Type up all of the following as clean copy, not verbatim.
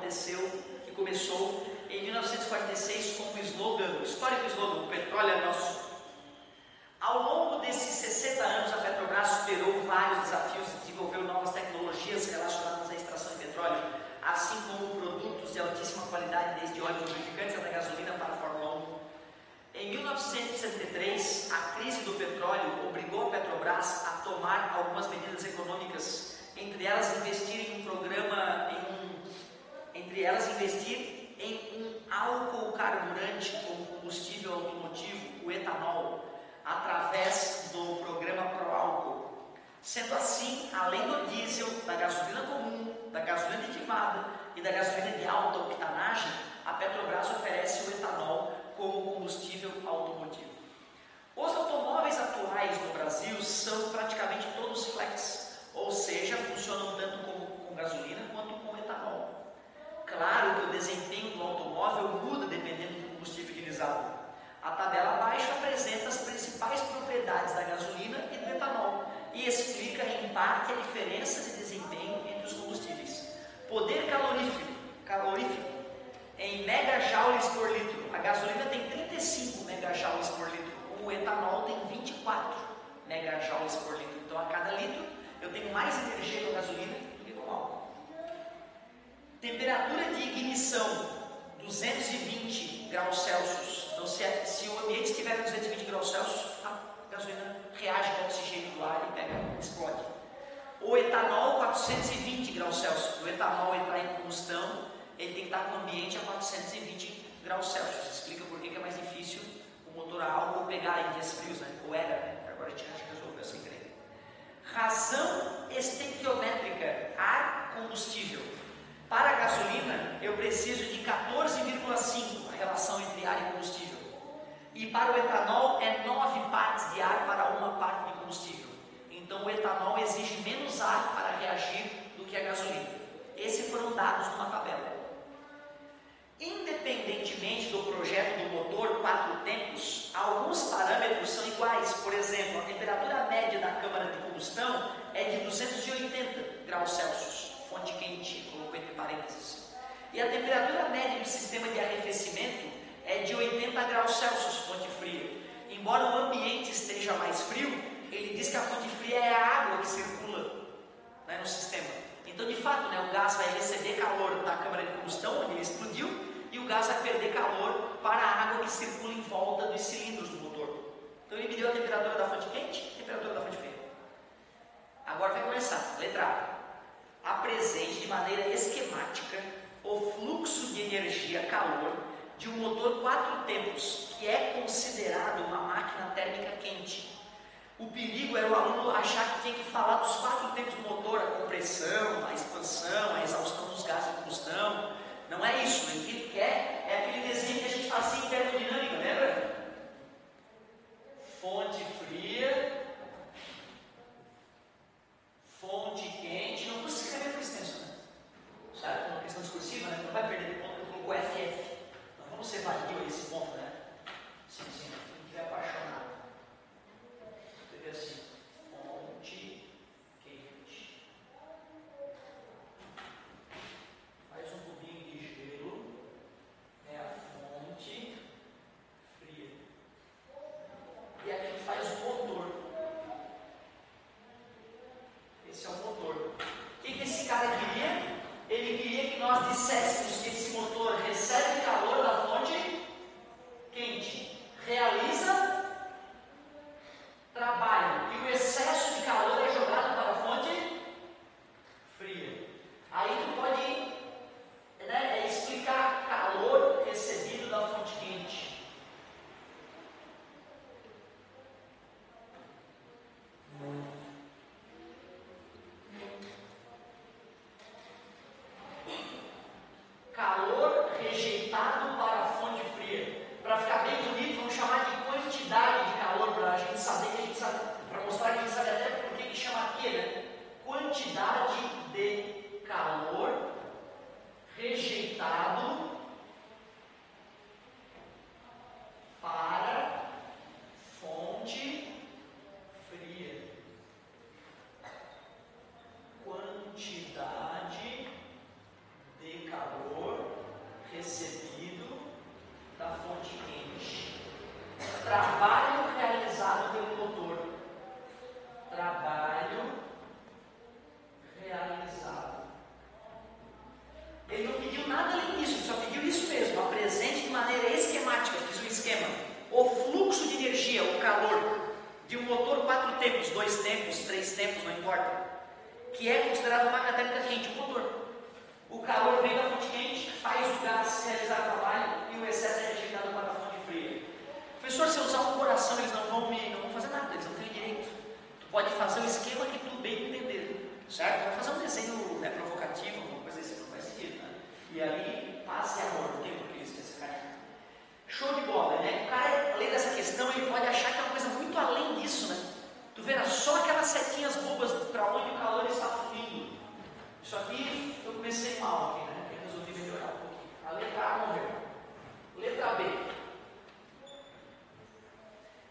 que começou em 1946 com o slogan, o histórico slogan, o petróleo é nosso. Ao longo desses 60 anos, a Petrobras superou vários desafios e desenvolveu novas tecnologias relacionadas à extração de petróleo, assim como produtos de altíssima qualidade, desde óleos lubrificantes até gasolina para a Fórmula 1. Em 1973, a crise do petróleo obrigou a Petrobras a tomar algumas medidas econômicas, entre elas investir em um álcool carburante como combustível automotivo, o etanol, através do programa ProAlcool. Sendo assim, além do diesel, da gasolina comum, da gasolina aditivada e da gasolina de alta octanagem, a Petrobras oferece o etanol como combustível automotivo. Os automóveis atuais no Brasil são praticamente todos flex, ou seja, funcionam tanto com gasolina quanto com etanol. Claro que o desempenho do automóvel muda dependendo do combustível utilizado. A tabela abaixo apresenta as principais propriedades da gasolina e do etanol e explica em parte a diferença de desempenho entre os combustíveis. Poder calorífico em megajoules por litro. A gasolina tem 35 megajoules por litro, o etanol tem 24 megajoules por litro. Então, a cada litro eu tenho mais energia com a gasolina do que com álcool. Temperatura de ignição 220 graus Celsius. Então, se o ambiente estiver a 220 graus Celsius, a gasolina reage com o oxigênio do ar e explode. O etanol 420 graus Celsius. O etanol entrar em combustão, ele tem que estar com o ambiente a 420 graus Celsius. Explica por que é mais difícil o motor a álcool pegar em dias frios, né? Ou era, né? Agora a gente já resolveu sem querer. Razão estequiométrica, ar combustível. Para a gasolina, eu preciso de 14,5, a relação entre ar e combustível. E para o etanol, é 9 partes de ar para uma parte de combustível. Então, o etanol exige menos ar para reagir do que a gasolina. Esses foram dados numa tabela. Independentemente do projeto do motor 4 tempos, alguns parâmetros são iguais. Por exemplo, a temperatura média da câmara de combustão é de 280 graus Celsius, fonte quente, colocou entre parênteses. E a temperatura média do sistema de arrefecimento é de 80 graus Celsius, fonte fria. Embora o ambiente esteja mais frio, ele diz que a fonte fria é a água que circula, né, no sistema. Então, de fato, né, o gás vai receber calor da câmara de combustão, onde ele explodiu, e o gás vai perder calor para a água que circula em volta dos cilindros do motor. Então, ele me deu a temperatura da fonte quente e a temperatura da fonte fria. Agora vai começar. Letra A. Apresente de maneira esquemática o fluxo de energia-calor de um motor 4 tempos, que é considerado uma máquina térmica quente. O perigo era o aluno achar que tinha que falar dos 4 tempos do motor, a compressão, a expansão, a exaustão dos gases de combustão. Não é isso, né? O que ele quer é aquele desenho que a gente fazia em termodinâmica, lembra? Fonte fria, fonte quente, não precisa escrever por extenso, né? Sabe? Uma questão discursiva, né? Não vai perder de ponto que colocou FF. Então vamos ser vadio esse ponto, né? Sim, sim, quem estiver apaixonado. Escrever assim, fonte quente. Faz um cubinho de gelo, é a fonte fria. E aqui faz 6 tempos, não importa, que é considerado uma máquina térmica quente, o motor. O calor vem da fonte quente, faz o gás realizar o trabalho e o excesso é rejeitado para a fonte fria. Professor, se eu usar um coração, eles não vão fazer nada, eles não têm direito. Tu pode fazer um esquema que tu bem entender, certo? Vai fazer um desenho provocativo, alguma coisa assim, não faz sentido, né? E ali, paz e amor, não tem por que isso esse cara. Show de bola, né? O cara, além dessa questão, ele pode achar que é uma coisa muito além disso, né? Tu vê só aquelas setinhas bobas para onde o calor está fluindo. Isso aqui eu comecei mal aqui, né? Eu resolvi melhorar um pouquinho. A letra A morreu. Letra B.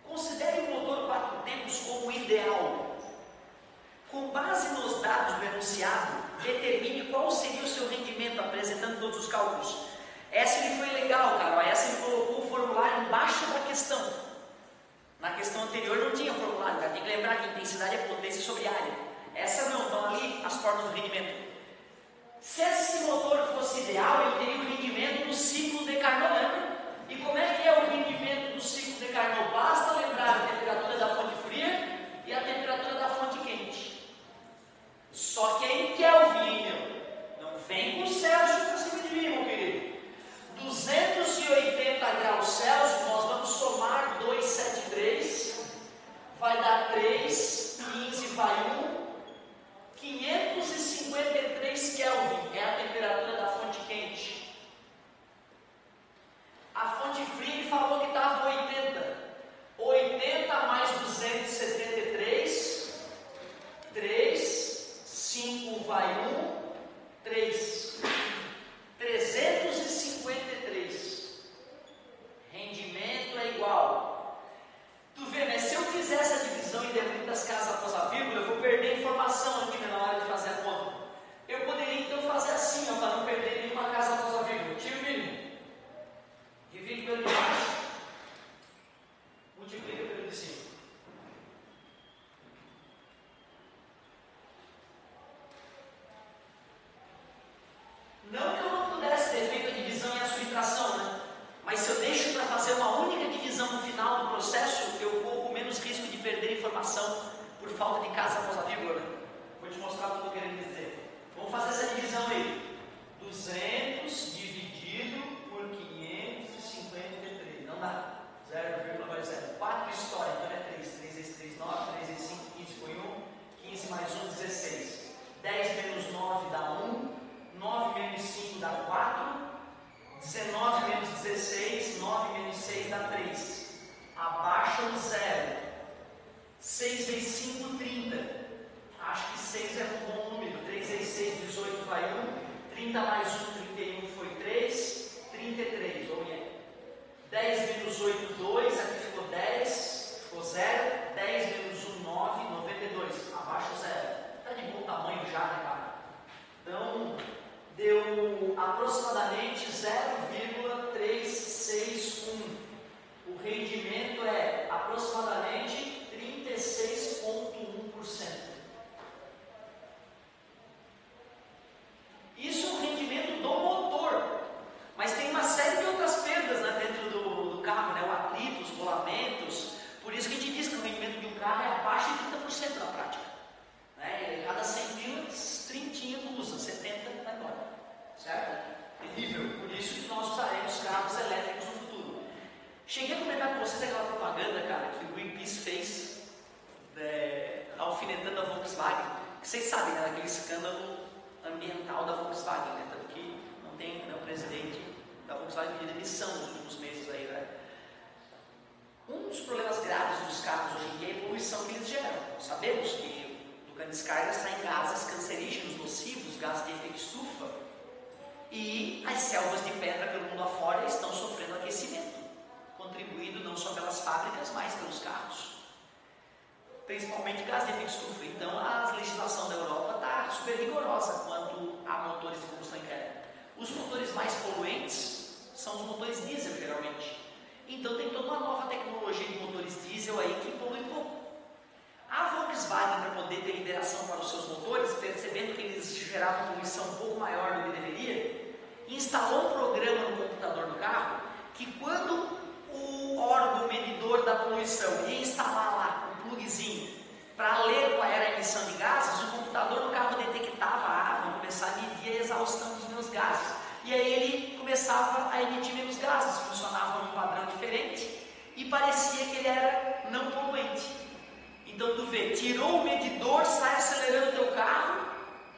Considere o motor 4 tempos como ideal. Com base nos dados do enunciado, determine qual seria o seu rendimento, apresentando todos os cálculos. Essa ele foi legal, cara. Essa ele colocou o formulário embaixo da questão. Na questão anterior não tinha formulário, cara. Tem que lembrar que intensidade é potência sobre área. Essa não, estão ali as formas do rendimento. Se esse motor fosse ideal, ele teria o rendimento do ciclo de Carnot, lembra? E como é que é o rendimento do ciclo de Carnot? Basta lembrar a temperatura da fonte fria e a temperatura da fonte quente. Só que é em Kelvin, não vem com Celsius para cima de mim, meu querido. 280 graus Celsius, nós vamos somar 273, vai dar 3, 15 vai 1, 553 Kelvin é a temperatura da fonte quente. A fonte fria ele falou que estava 80. 80 mais 273, 3, 5 vai 1, 3. 353. Rendimento é igual. Tu vê, né? Se eu fizer essa divisão e der muitas casas após a vírgula, eu vou perder informação aqui na hora de fazer a conta. Eu poderia então fazer assim, ó, para não perder nenhuma casa após a vírgula. Tira o mínimo. Divide pelo de baixo. Multiplica pelo de cima. Não que eu não pudesse ter feito a divisão e a subtração, né? Mas se eu deixo para fazer uma única divisão no final do processo, eu corro menos risco de perder informação por falta de casa após a vírgula. Vou te mostrar o que eu estou querendo dizer. Vamos fazer essa divisão aí. 200 dividido por 553. Não dá. 0,0. 4 história, então é 3. 3 vezes 3, 9. 3 vezes 5, 15 foi 1. 15 mais 1, 16. 10 menos 9 dá 1. 9 menos 5 dá 4, 19 menos 16, 9 menos 6 dá 3. Abaixa o 0. 6 vezes 5, 30. Acho que 6 é um bom número. 3 vezes 6, 18 vai 1. 30 mais 1, 31 foi 3. 33, oh yeah. 10 menos 8, 2. Aqui ficou 10. Ficou 0. 10 menos 1, 9. 92. Abaixa o 0. Está de bom tamanho já, né, cara? Então, deu aproximadamente 0,361. O rendimento é aproximadamente 36,1%. Isso é um rendimento do motor, mas tem uma série de outras perdas, né, dentro do carro, né, o atrito, os rolamentos. Por isso que a gente diz que o rendimento de um carro é abaixo de 30% na prática. Né? Cada 100 km, 30 tu usa, 70 vai embora. Certo? Terrível. Por isso que nós usaremos carros elétricos no futuro. Cheguei a comentar com vocês aquela propaganda, cara, que o Greenpeace fez, alfinetando a Volkswagen. Que vocês sabem, né, aquele escândalo ambiental da Volkswagen, né? Tanto que não tem, né, o presidente da Volkswagen pedindo demissão nos últimos meses aí, né? Um dos problemas graves dos carros hoje em dia é a poluição que eles geram. Sabemos que do cano de descarga saem gases cancerígenos, nocivos, gases de efeito estufa, e as selvas de pedra pelo mundo afora estão sofrendo aquecimento, contribuído não só pelas fábricas, mas pelos carros. Principalmente gás de efeito estufa. Então a legislação da Europa está super rigorosa quanto a motores de combustão interna. Os motores mais poluentes são os motores diesel, geralmente. Então tem toda uma nova tecnologia de motores diesel aí que polui pouco. A Volkswagen, para poder ter liberação para os seus motores, percebendo que eles geravam poluição um pouco maior do que deveria, instalou um programa no computador do carro que, quando o órgão medidor da poluição ia instalar lá um plugzinho para ler qual era a emissão combustão dos meus gases. E aí ele começava a emitir menos gases, funcionava num padrão diferente e parecia que ele era não poluente. Então tu vê, tirou o medidor, sai acelerando o teu carro,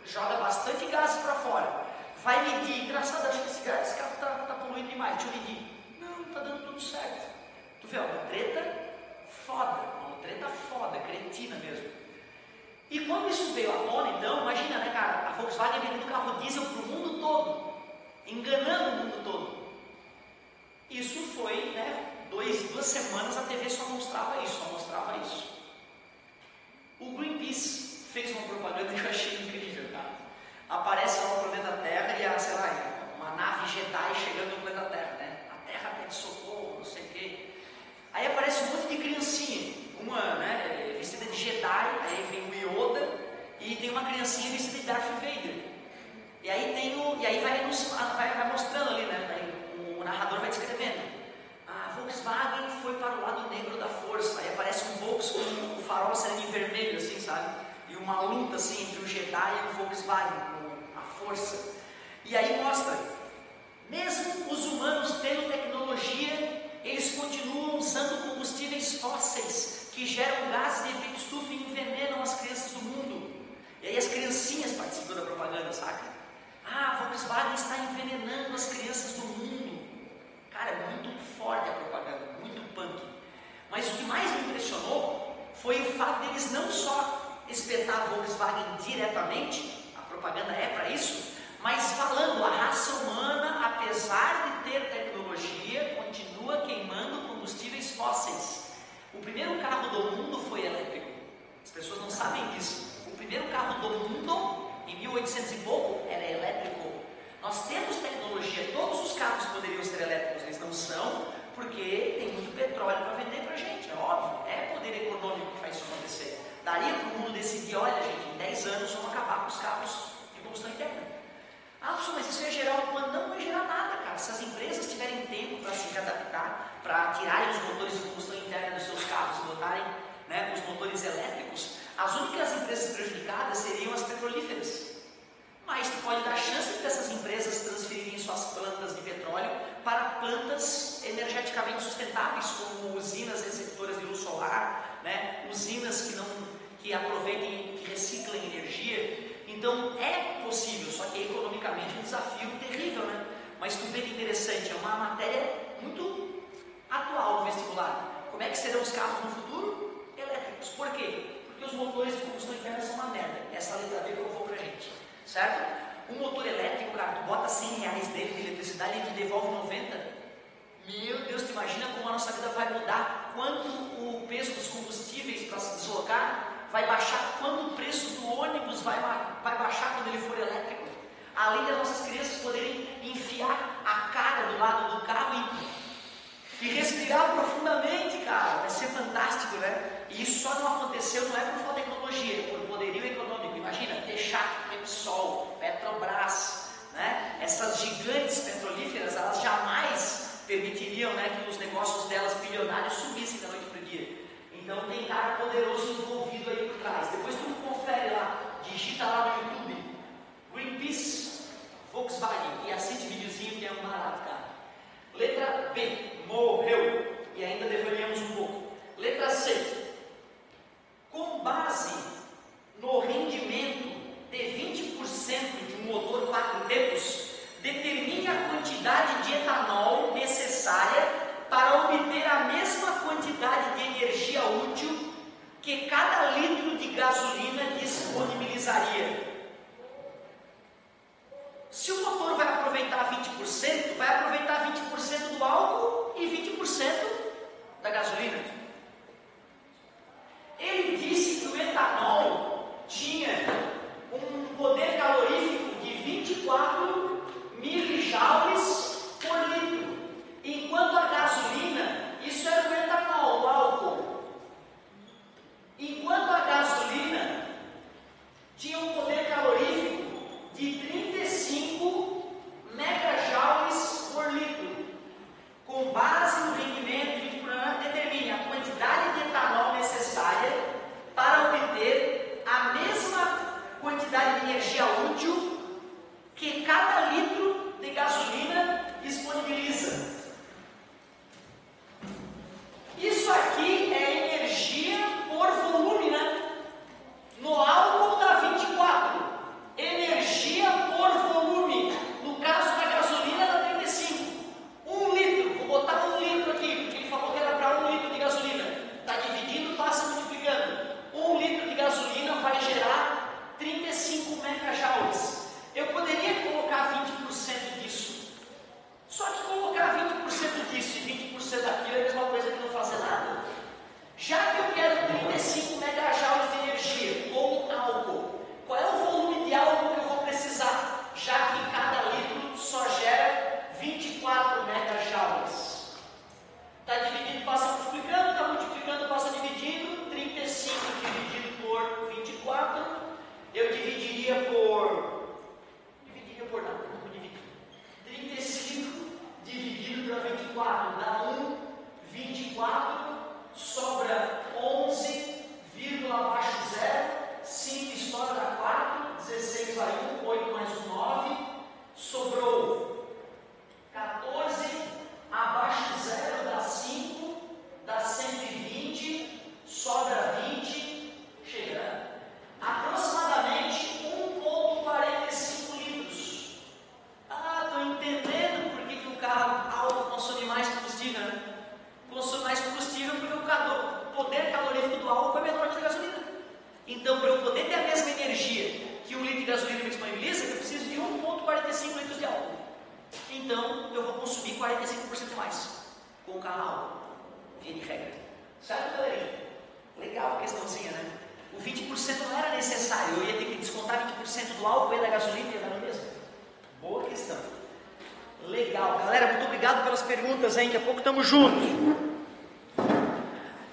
joga bastante gases para fora. Vai medir, engraçado, acho que esse carro está poluindo demais, deixa eu medir. Não, está dando tudo certo. Tu vê, uma treta foda, cretina mesmo. E quando isso veio à tona, então, imagina, né, cara, a Volkswagen vendendo carro diesel para o mundo todo, enganando o mundo todo. Isso foi, né, duas semanas a TV só mostrava isso. O Greenpeace fez uma propaganda que eu achei incrível, cara. Aparece lá o planeta Terra e sei lá, uma nave Jedi chegando no planeta Terra, né? A Terra pede socorro, não sei o quê. Aí aparece um monte de criancinha, uma, né, vestida de Jedi, aí vem o Yoda e tem uma criancinha vestida de Darth Vader. E aí vai mostrando ali, né? Aí o narrador vai descrevendo. A Volkswagen foi para o lado negro da força. Aí aparece um Volks com o farol sendo em vermelho, assim, sabe? E uma luta assim entre o Jedi e o Volkswagen, com a força. E aí mostra, mesmo os humanos tendo tecnologia, eles continuam usando combustíveis fósseis que geram gases de efeito estufa e envenenam as crianças do mundo. E aí as criancinhas participam da propaganda, saca? A Volkswagen está envenenando as crianças do mundo. Cara, é muito forte a propaganda, muito punk. Mas o que mais me impressionou foi o fato deles não só espetar a Volkswagen diretamente, a propaganda é para isso, mas falando, a raça humana, apesar de ter tecnologia, continua queimando combustíveis fósseis. O primeiro carro do mundo foi elétrico. As pessoas não sabem disso. O primeiro carro do mundo, em 1800 e pouco, era elétrico. Nós temos tecnologia, todos os carros poderiam ser elétricos, eles não são, porque tem muito petróleo para vender para a gente, é óbvio, é poder econômico que faz isso acontecer. Daria para o mundo decidir, olha gente, em 10 anos vamos acabar com os carros de combustão interna. Ah, mas isso ia gerar um plano? Não vai gerar nada, cara. Se as empresas tiverem tempo para se adaptar, para tirarem os motores de combustão interna dos seus carros e botarem, né, os motores elétricos, as únicas empresas prejudicadas seriam as petrolíferas. Mas tu pode dar chance dessas empresas transferirem suas plantas de petróleo para plantas energeticamente sustentáveis, como usinas receptoras de luz solar, né? Usinas que aproveitem, que reciclem energia. Então é possível, só que economicamente é um desafio terrível, né? Mas tu vê que interessante, é uma matéria muito atual no vestibular. Como é que serão os carros no futuro? Elétricos. Por quê? Porque os motores de combustão interna são uma merda. Essa letra B provou pra gente. Certo? Um motor elétrico, cara, tu bota 100 reais dele de eletricidade e ele te devolve 90. Meu Deus, tu imagina como a nossa vida vai mudar, quanto o preço dos combustíveis para se deslocar vai baixar, quanto o preço do ônibus vai baixar quando ele for elétrico. Além das nossas crianças poderem enfiar a cara do lado do carro e respirar profundamente, cara, vai ser fantástico, né? E isso só não aconteceu, não é por falta de tecnologia, é por poderio econômico. Imagina, Texaco, Repsol, Petrobras, né? Essas gigantes petrolíferas, elas jamais permitiriam, né, que os negócios delas bilionários subissem da noite para o dia. Então tem cara poderoso envolvido aí por trás. Depois tu confere lá, digita lá no YouTube, Greenpeace, Volkswagen, e assiste videozinho que é um barato, cara. Letra B, morreu, e ainda devaneamos um pouco. Letra C, com base no rendimento de 20% de um motor 4 tempos, determine a quantidade de etanol necessária para obter a mesma quantidade de energia útil que cada litro de gasolina disponibilizaria. Se o motor vai aproveitar 20%, vai aproveitar 20% do álcool e 20% da gasolina. Ele disse que o etanol tinha um poder calorífico de 24 milijoules por litro, enquanto a gasolina, isso era o etanol, o álcool, enquanto a gasolina tinha um poder calorífico de 35 megajoules por litro. Com base no rendimento de determine a Então, para eu poder ter a mesma energia que um litro de gasolina me disponibiliza, eu preciso de 1,45 litros de álcool. Então, eu vou consumir 45% mais com o carro a álcool, via de regra. Certo, galerinha? Legal a questãozinha, né? O 20% não era necessário, eu ia ter que descontar 20% do álcool e da gasolina e ia dar no mesmo. Boa questão. Legal, galera, muito obrigado pelas perguntas, hein? Daqui a pouco estamos juntos.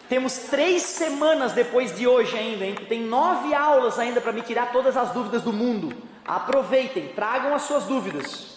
Temos 3 semanas depois de hoje ainda, hein? Tem 9 aulas ainda para me tirar todas as dúvidas do mundo. Aproveitem, tragam as suas dúvidas.